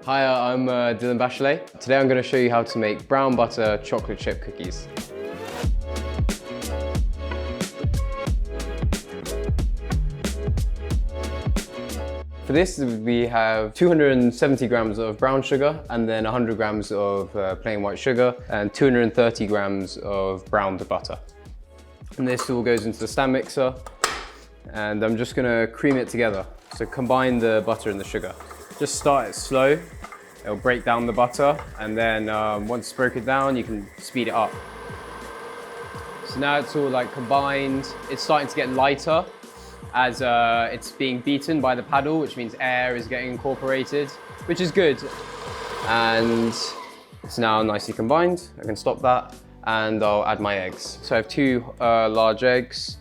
Hi, I'm Dylan Bachelet. Today I'm going to show you how to make brown butter chocolate chip cookies. For this, we have 270 grams of brown sugar and then 100 grams of plain white sugar and 230 grams of browned butter. And this all goes into the stand mixer, and I'm just going to cream it together. So combine the butter and the sugar. Just start it slow. It'll break down the butter, and then once it's broken down, you can speed it up. So now it's all like combined. It's starting to get lighter as it's being beaten by the paddle, which means air is getting incorporated, which is good. And it's now nicely combined. I can stop that, and I'll add my eggs. So I have two large eggs.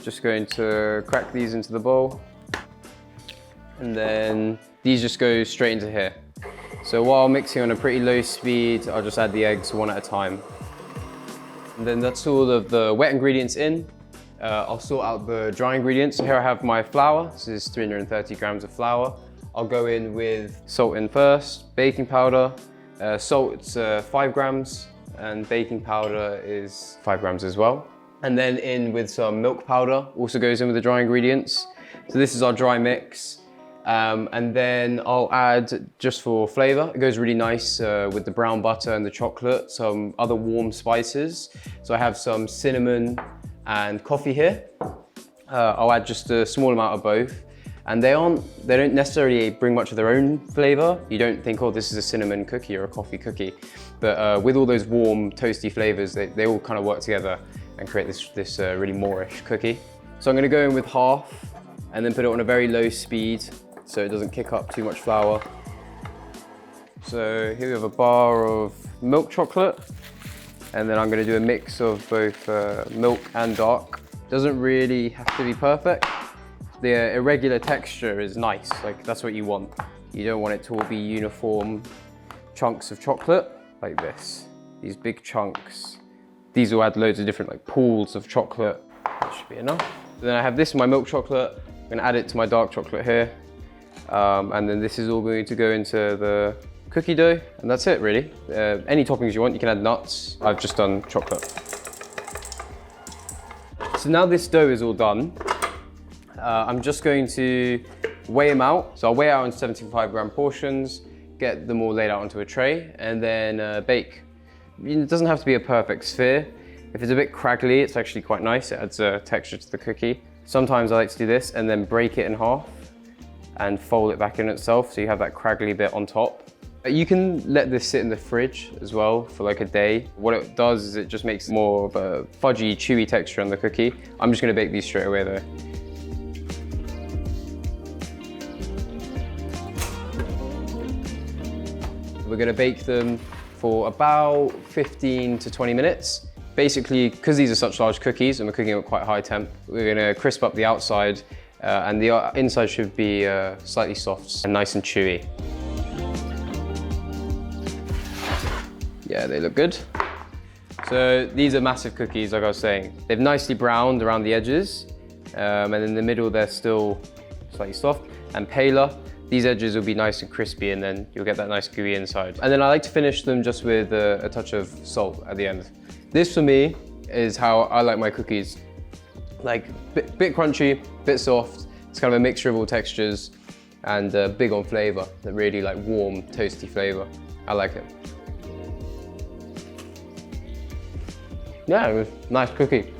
Just going to crack these into the bowl. And then these just go straight into here. So while mixing on a pretty low speed, I'll just add the eggs one at a time. And then that's all of the wet ingredients in. I'll sort out the dry ingredients. So here I have my flour. This is 330 grams of flour. I'll go in with salt in first, baking powder. Salt's 5 grams, and baking powder is 5 grams as well. And then in with some milk powder, also goes in with the dry ingredients. So this is our dry mix. And then I'll add, just for flavor, it goes really nice with the brown butter and the chocolate, some other warm spices. So I have some cinnamon and coffee here. I'll add just a small amount of both. And they don't necessarily bring much of their own flavor. You don't think, oh, this is a cinnamon cookie or a coffee cookie. But with all those warm, toasty flavors, they all kind of work together and create this really moreish cookie. So I'm gonna go in with half and then put it on a very low speed so it doesn't kick up too much flour. So here we have a bar of milk chocolate, and then I'm gonna do a mix of both milk and dark. Doesn't really have to be perfect. The irregular texture is nice, like that's what you want. You don't want it to all be uniform chunks of chocolate like this. These big chunks. These will add loads of different like pools of chocolate. That should be enough. Then I have this, my milk chocolate. I'm gonna add it to my dark chocolate here. And then this is all going to go into the cookie dough, and that's it really. Any toppings you want, you can add nuts. I've just done chocolate. So now this dough is all done, I'm just going to weigh them out. So I'll weigh out in 75 gram portions, get them all laid out onto a tray, and then bake. It doesn't have to be a perfect sphere. If it's a bit craggly, it's actually quite nice. It adds a texture to the cookie. Sometimes I like to do this and then break it in half and fold it back in itself, so you have that craggly bit on top. You can let this sit in the fridge as well for like a day. What it does is it just makes more of a fudgy, chewy texture on the cookie. I'm just gonna bake these straight away though. We're gonna bake them for about 15 to 20 minutes. Basically, because these are such large cookies and we're cooking at quite high temp, we're gonna crisp up the outside and the inside should be slightly soft and nice and chewy. Yeah, they look good. So these are massive cookies, like I was saying. They've nicely browned around the edges, and in the middle they're still slightly soft and paler. These edges will be nice and crispy, and then you'll get that nice gooey inside. And then I like to finish them just with a touch of salt at the end. This for me is how I like my cookies. Like bit crunchy, bit soft. It's kind of a mixture of all textures and big on flavor. A really like warm, toasty flavor. I like it. Yeah, it was a nice cookie.